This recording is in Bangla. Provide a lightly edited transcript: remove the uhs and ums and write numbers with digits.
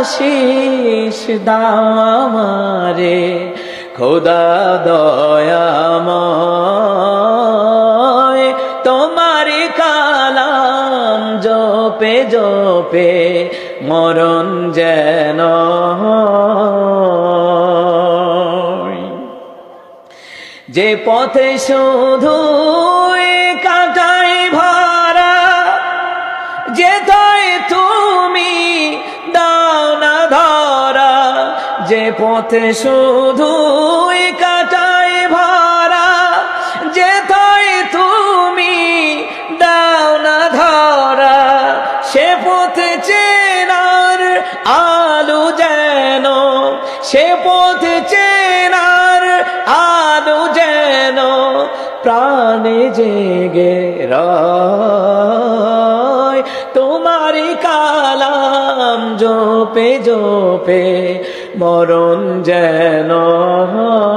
আশিস দাও আমারে খোদা দয়াময়, তোমার কালাম জপে জপে মরণ যেন হয়। যে পথে শুধু কাটাই ভরা, যেথায় তুমি দাও না ধরা, যে পথে শুধু কাটাই ভরা, যেথায় তুমি দাও না ধরা, সে পথে চেনার আলো যেন, সে পথে চেনার আলো যেন প্রাণে জেগে রয়। তোমার কালাম জপে জপে মরণ যেন হয়।